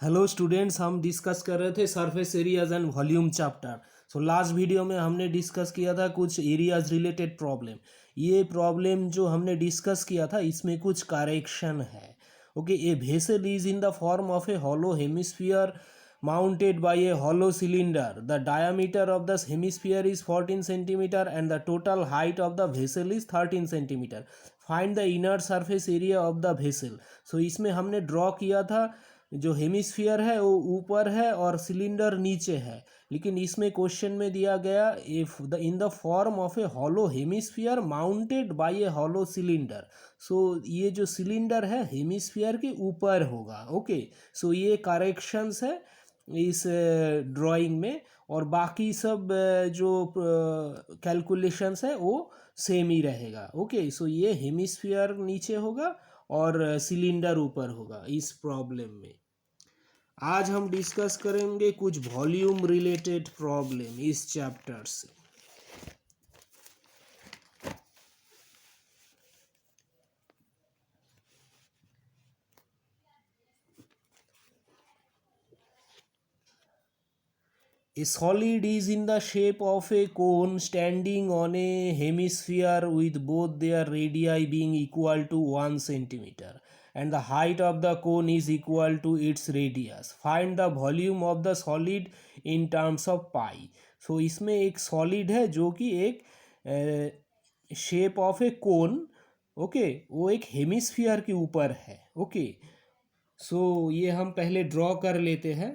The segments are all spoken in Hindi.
हेलो स्टूडेंट्स, हम डिस्कस कर रहे थे surface areas and volume chapter. So last video में हमने डिस्कस किया था कुछ एरियाज रिलेटेड प्रॉब्लम। ये प्रॉब्लम जो हमने डिस्कस किया था इसमें कुछ करेक्शन है। Okay, a vessel is in the form of a hollow hemisphere mounted by a hollow cylinder. The diameter of the hemisphere is 14 centimeter and the total height of the vessel is 13 centimeter. Find the inner surface area of the vessel. So इसमें हमने ड्रॉ किया था जो हेमिस्फीयर है वो ऊपर है और सिलेंडर नीचे है, लेकिन इसमें क्वेश्चन में दिया गया if the in the form of a hollow hemisphere mounted by a hollow cylinder. So ये जो सिलेंडर है हेमिस्फीयर के ऊपर होगा। ओके, सो ये करेक्शंस है इस ड्राइंग में, और बाकी सब जो कैलकुलेशंस है वो सेम ही रहेगा। ओके, सो ये हेमिस्फीयर नीचे होगा और सिलेंडर ऊपर होगा इस प्रॉब्लम में। आज हम डिस्कस करेंगे कुछ वॉल्यूम रिलेटेड प्रॉब्लम इस चैप्टर से। A solid is in the shape of a cone standing on a hemisphere with both their radii being equal to 1 centimeter and the height of the cone is equal to its radius. Find the volume of the solid in terms of pi. So इसमें एक solid है जो कि एक shape of A cone, okay, वो एक हेमिस्फीयर के ऊपर है। ओके, सो ये हम पहले ड्रॉ कर लेते हैं।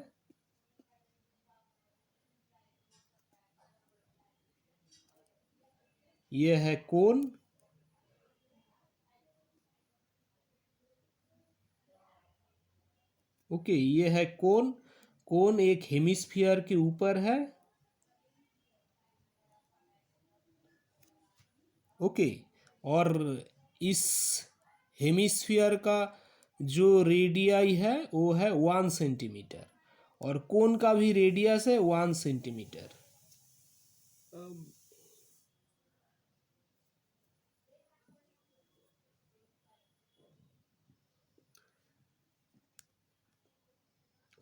ये है कोन, ओके, ये है कोन। कोन एक हेमिस्फीयर के ऊपर है। ओके, और इस हेमिस्फीयर का जो रेडियाई है वो है 1 सेंटीमीटर और कोन का भी रेडियस है 1 सेंटीमीटर।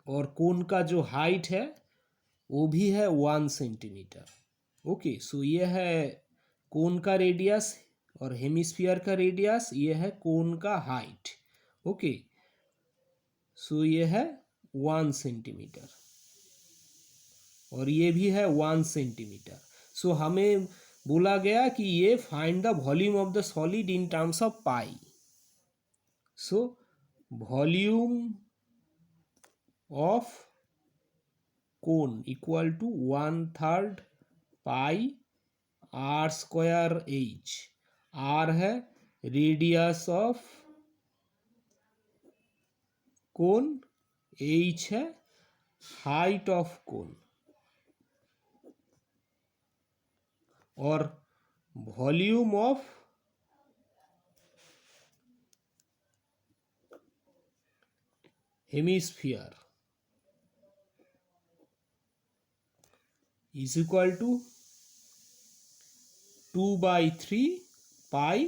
और कोन का जो हाइट है वो भी है 1 सेंटीमीटर। ओके, सो ये है कोन का रेडियस और हेमिस्फीयर का रेडियस, ये है कोन का हाइट। ओके, सो ये है 1 सेंटीमीटर और ये भी है 1 सेंटीमीटर। सो हमें बोला गया कि ये find the volume of the solid in terms of pi. So volume of cone equal to 1/3 pi r square h. R है रेडियस ऑफ कोन, एच है हाइट ऑफ कोन, और volume of hemisphere is equal to 2/3 pi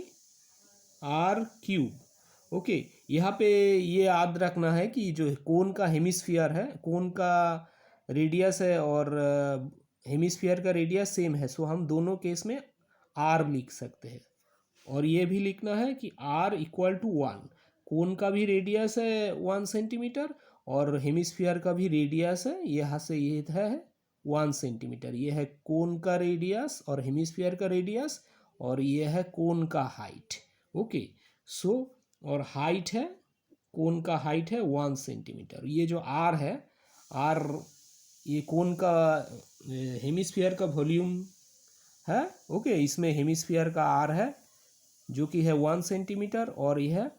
r cube. Okay, यहाँ पे ये याद रखना है कि जो कोन का हेमिस्फीयर है, कोन का रेडियस है और हेमिस्फीयर का रेडियस सेम है, सो हम दोनों केस में आर लिख सकते हैं। और ये भी लिखना है कि आर इक्वल टू 1। कोन का भी रेडियस है 1 सेंटीमीटर और हेमिस्फीयर का भी रेडियस है, यहाँ से ये है 1 सेंटीमीटर। ये है कोन का रेडियस और हेमिस्फीयर का रेडियस, और ये है कोन का हाइट। ओके, सो और हाइट है, कोन का हाइट है 1 सेंटीमीटर। ये जो आर है, आर ये कोन का हेमिस्फीयर का वॉल्यूम है। ओके, इसमें हेमिस्फीयर का आर है जो कि है 1 सेंटीमीटर, और यह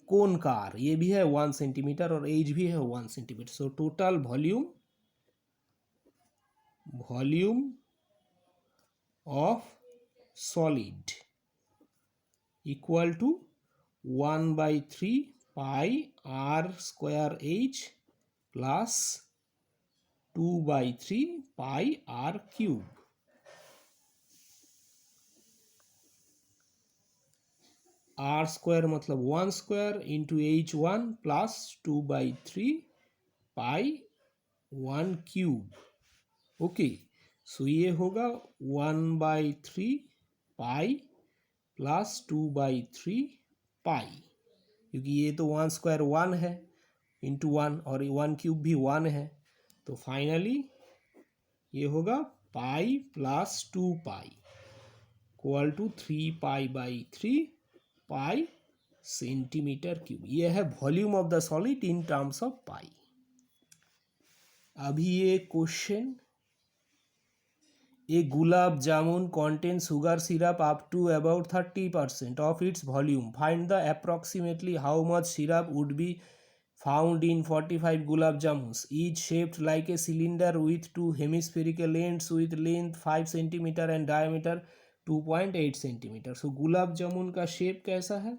कोन का आर ये भी है 1 सेंटीमीटर और एज भी है 1 centimetre. So total volume of solid equal to 1/3 pi r square h plus 2/3 pi r cube. R square मतलब 1 square into H1 plus 2/3 pi 1 cube. Okay, so ये होगा 1/3 पाई प्लस 2/3 पाई, क्योंकि ये तो 1 स्क्वायर 1 है इंटू 1 और 1 क्यूब भी 1 है, तो फाइनली ये होगा pi plus 2 pi equal to 3 पाई/3 पाई सेंटीमीटर क्यूब। ये है volume of the solid in terms of pi. अभी ये question, a gulab jamun contain sugar syrup up to about 30% of its volume. Find the approximately how much syrup would be found in 45 gulab jamuns, each shaped like a cylinder with two hemispherical ends with length 5 cm and diameter 2.8 cm. So gulab jamun का शेप कैसा है?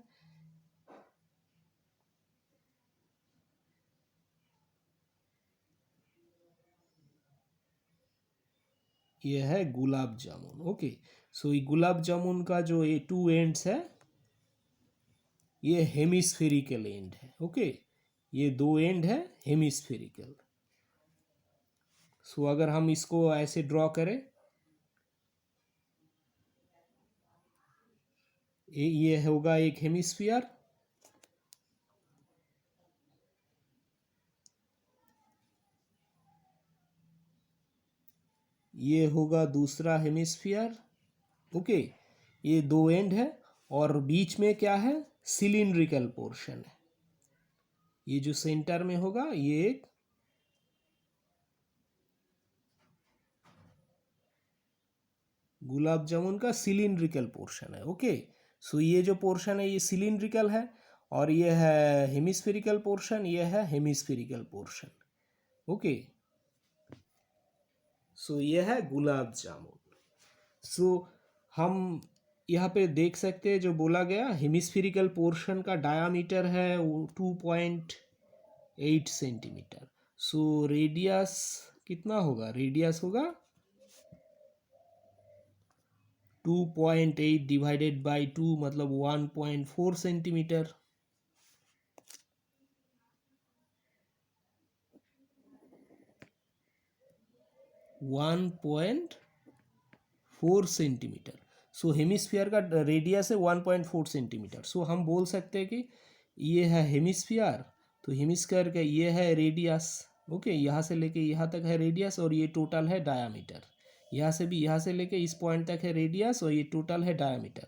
ये है गुलाब जामुन। ओके, सो ये गुलाब जामुन का जो ये 2 एंड्स है ये हेमिस्फेरिकल एंड है। ओके, ये 2 एंड है हेमिस्फेरिकल। सो अगर हम इसको ऐसे ड्रॉ करें, ये होगा एक हेमिस्फीयर, ये होगा दूसरा हेमिस्फीयर। ओके, ये 2 एंड है और बीच में क्या है? सिलिंड्रिकल पोर्शन है। ये जो सेंटर में होगा ये एक गुलाब जामुन का सिलिंड्रिकल पोर्शन है। ओके, सो ये जो पोर्शन है ये सिलिंड्रिकल है और ये है हेमिस्फेरिकल पोर्शन, ये है हेमिस्फेरिकल पोर्शन। ओके, सो ये है गुलाब जामुन। सो हम यहाँ पे देख सकते हैं जो बोला गया हेमिस्फेरिकल पोर्शन का डायामीटर है 2.8 सेंटीमीटर। सो रेडियस कितना होगा? रेडियस होगा 2.8 डिवाइडेड बाई 2 मतलब 1.4 centimetre. One point 4 centimetre. So hemisphere का रेडियस है 1.4 सेंटीमीटर। सो हम बोल सकते हैं कि ये है हेमिस्फीयर, तो हेमिस्फीयर का ये है रेडियस। ओके, यहाँ से लेके यहाँ तक है रेडियस और ये टोटल है डायामीटर। यहाँ से भी यहाँ से लेके इस पॉइंट तक है रेडियस और ये टोटल है डायामीटर,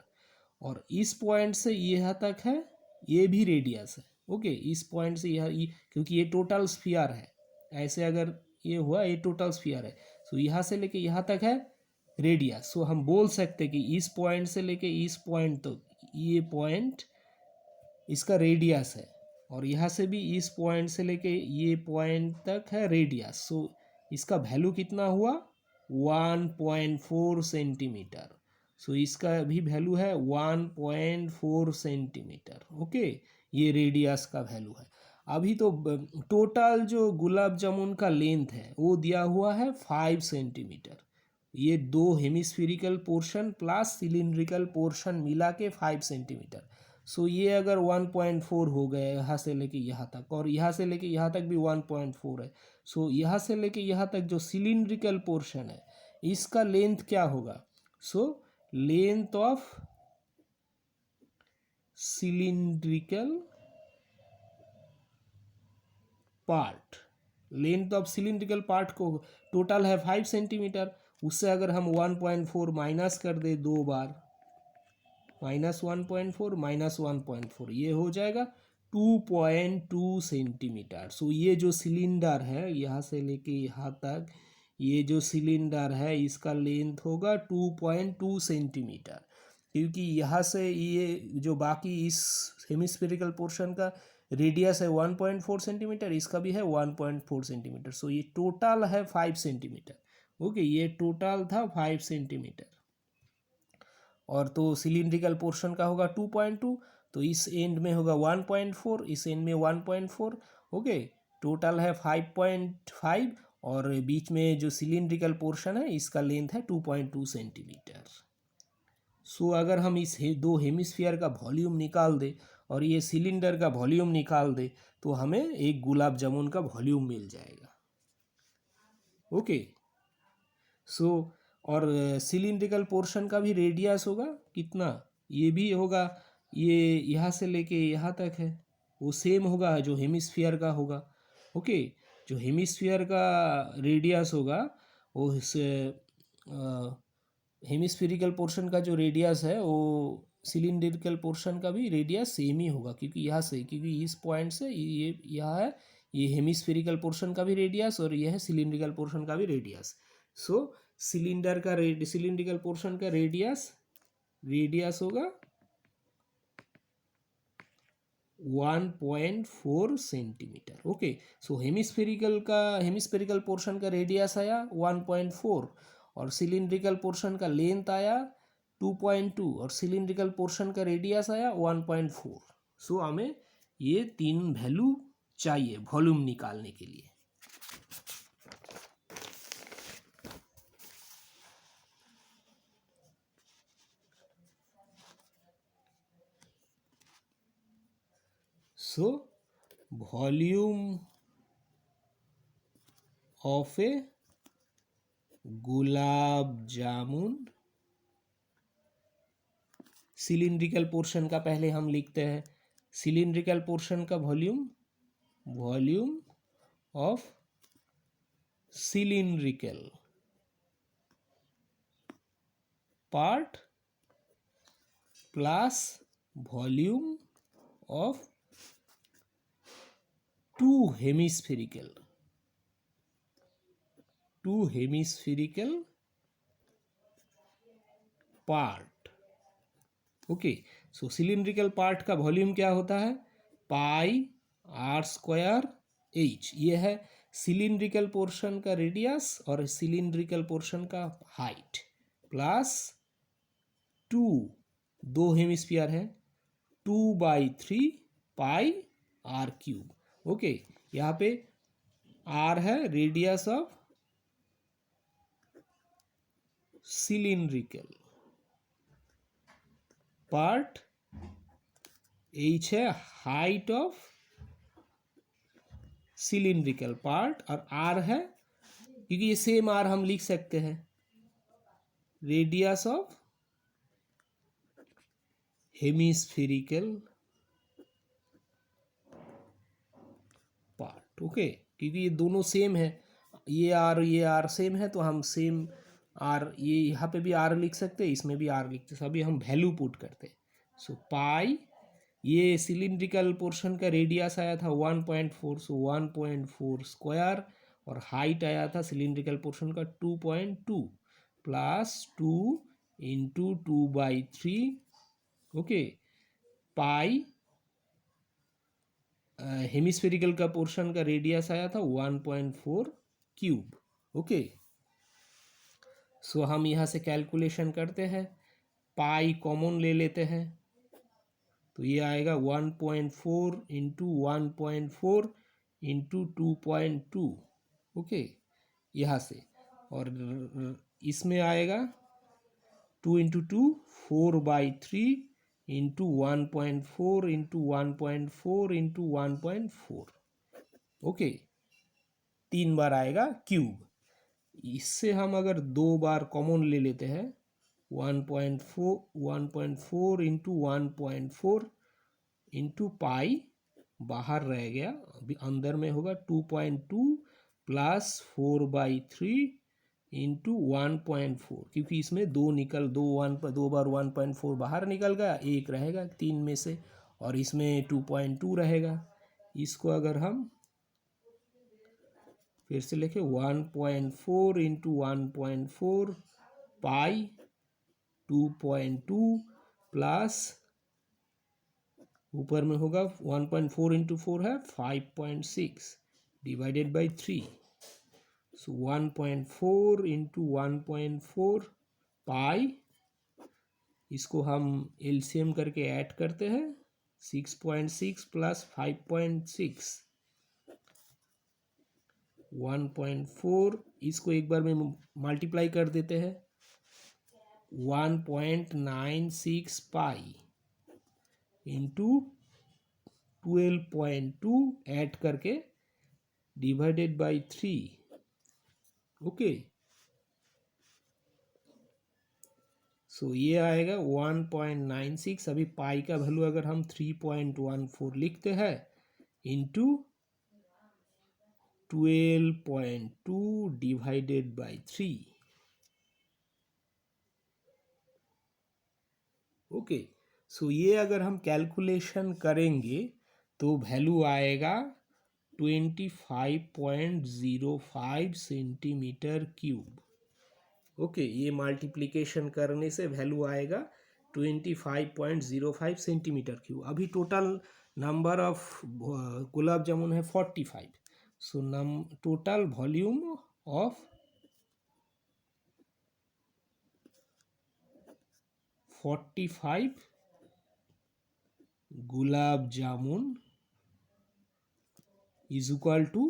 और इस पॉइंट से यहाँ तक है ये भी रेडियस है। ओके, इस पॉइंट से यहाँ क्योंकि ये टोटल स्फीयर है, ऐसे अगर ये हुआ ये टोटल स्फीयर है, सो यहाँ से लेके यहाँ तक है रेडियस। सो हम बोल सकते हैं कि इस पॉइंट से लेके इस पॉइंट तक ये पॉइंट इसका रेडियस है, और यहाँ से भी इस पॉइंट से लेके ये पॉइंट तक है रेडियस। सो इसका वैल्यू कितना हुआ? 1.4 सेंटीमीटर। सो इसका भी वैल्यू है 1.4 सेंटीमीटर। ओके, ये रेडियस का वैल्यू है। अभी तो टोटल जो गुलाब जामुन का लेंथ है वो दिया हुआ है 5 सेंटीमीटर। ये 2 hemispherical portion plus cylindrical portion मिला के 5 सेंटीमीटर। सो ये अगर 1.4 हो गए यहाँ से लेके यहाँ तक, और यहाँ से लेके यहाँ तक भी 1.4 है, सो यहाँ से लेके यहाँ तक जो सिलिंड्रिकल पोर्शन है इसका लेंथ क्या होगा? So length of cylindrical part, length of cylindrical part को टोटल है 5 सेंटीमीटर, उससे अगर हम 1.4 माइनस कर दे 2 बार, -1.4 -1.4 ये हो जाएगा 2.2 सेंटीमीटर। सो ये जो सिलेंडर है यहाँ से लेके यहाँ तक, ये जो सिलेंडर है इसका लेंथ होगा 2.2 सेंटीमीटर, क्योंकि यहाँ से ये जो बाकी इस हेमिस्फेरिकल पोर्शन का रेडियस है 1.4 सेंटीमीटर, इसका भी है 1.4 सेंटीमीटर। सो ये टोटल है 5 सेंटीमीटर। ओके, ये टोटल था 5 सेंटीमीटर, और तो सिलिंड्रिकल पोर्शन का होगा 2.2, तो इस एंड में होगा 1.4, इस एंड में 1.4। ओके, टोटल है 5.5, और बीच में जो सिलिंड्रिकल पोर्शन है इसका लेंथ है 2.2 सेंटीमीटर। सो अगर हम इस दो हेमिस्फीयर का वॉल्यूम निकाल दे और ये सिलेंडर का वॉल्यूम निकाल दे तो हमें एक गुलाब जामुन का वॉल्यूम मिल जाएगा। ओके। सो और सिलिंड्रिकल पोर्शन का भी रेडियस होगा कितना, ये भी होगा, ये यहाँ से लेके यहाँ तक है, वो सेम होगा जो हेमिस्फीयर का होगा। ओके। जो हेमिस्फीयर का रेडियस होगा वो हेमिस्फेरिकल पोर्शन का जो रेडियस है वो सिलिंड्रिकल पोर्शन का भी रेडियस सेम ही होगा, क्योंकि यहाँ से, क्योंकि इस पॉइंट से ये यहाँ है, ये हेमिस्फेरिकल पोर्शन का भी रेडियस और ये है सिलिंड्रिकल पोर्शन का भी रेडियस। सो सिलिंड्रिकल पोर्शन का रेडियस होगा 1.4 सेंटीमीटर। ओके। सो हेमिस्फेरिकल पोर्शन का रेडियस आया 1.4 और सिलिंड्रिकल पोर्शन का लेंथ आया 2.2 और सिलिंड्रिकल पोर्शन का रेडियस आया 1.4। सो हमें ये तीन वैल्यू चाहिए वॉल्यूम निकालने के लिए। सो volume of A gulab jamun, cylindrical portion का पहले हम लिखते हैं, सिलिंड्रिकल पोर्शन का volume of cylindrical part plus volume of to hemispherical part. Okay. So cylindrical part का वॉल्यूम क्या होता है, पाई आर स्क्वायर एच, ये है सिलिंड्रिकल पोर्शन का रेडियस और सिलिंड्रिकल पोर्शन का हाइट, प्लस 2, दो हेमिस्फीयर है, 2/3 पाई आर क्यूब। ओके। यहाँ पे आर है radius of cylindrical part, H है हाइट ऑफ सिलिंड्रिकल पार्ट और आर है, क्योंकि ये सेम आर हम लिख सकते हैं, radius of hemispherical part. Okay. क्योंकि ये दोनों सेम है, ये आर सेम है तो हम सेम आर, ये यहाँ पे भी आर लिख सकते हैं, इसमें भी आर लिखते हैं, अभी हम वैल्यू पुट करते हैं। सो पाई, ये सिलिंड्रिकल पोर्शन का रेडियस आया था 1.4, सो 1.4 स्क्वायर और हाइट आया था सिलिंड्रिकल पोर्शन का 2.2 प्लस 2 इंटू 2/3। ओके। पाई हेमिस्फेरिकल का पोर्शन का रेडियस आया था 1.4 क्यूब। ओके। सो हम यहाँ से कैलकुलेशन करते हैं, पाई कॉमन ले लेते हैं तो ये आएगा 1.4 इंटू 1.4 इंटू 2.2। ओके। यहाँ से, और इसमें आएगा 2 into 2 4/3 into 1.4 into 1.4 into 1.4। Okay. 3 बार आएगा क्यूब। इससे हम अगर 2 बार कॉमन ले लेते हैं, 1.4 इंटू 1.4 इंटू पाई बाहर रह गया, अभी अंदर में होगा 2.2 प्लस 4/3 इंटू 1.4, क्योंकि इसमें दो बार 1.4 बाहर निकल गया, एक रहेगा 3 में से, और इसमें 2.2 रहेगा। इसको अगर हम फिर से लिखे 1.4 इंटू 1.4 पाई 2.2 प्लस ऊपर में होगा 1.4 इंटू 4 है 5.6 डिवाइडेड बाई 3। सो 1.4 इंटू 1.4 पाई, इसको हम एलसीएम करके ऐड करते हैं, 6.6 प्लस 5.6 1.4, इसको एक बार में मल्टीप्लाई कर देते हैं, 1.96 पाई इंटू 12.2 ऐड करके डिवाइडेड बाई 3। ओके, सो ये आएगा 1.96। अभी पाई का वैल्यू अगर हम 3.14 लिखते हैं into 12.2 divided by 3। Okay, so ये अगर हम कैलकुलेशन करेंगे तो वैल्यू आएगा 25.05 सेंटीमीटर क्यूब। ओके, ये मल्टीप्लिकेशन करने से वैल्यू आएगा 25.05 सेंटीमीटर क्यूब। अभी total number of gulab jamun है 45। सो total volume of 45 gulab jamun is equal to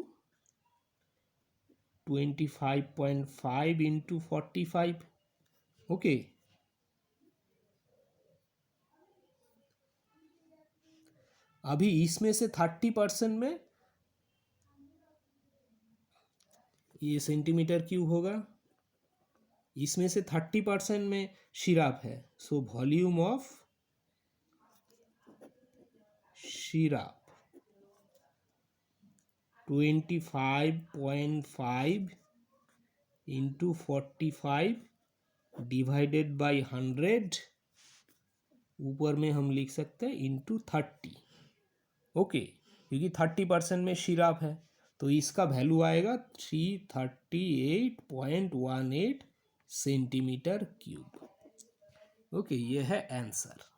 25.5 into 45। Okay, अभी इसमें से 30% में ये सेंटीमीटर क्यूब होगा, इसमें से 30% में सिरप है। सो volume of syrup 25.5 into 45 divided by 100, ऊपर में हम लिख सकते हैं इंटू 30। ओके, क्योंकि 30% में सिरप है तो इसका वैल्यू आएगा 338.18 सेंटीमीटर क्यूब। ओके, ये है आंसर।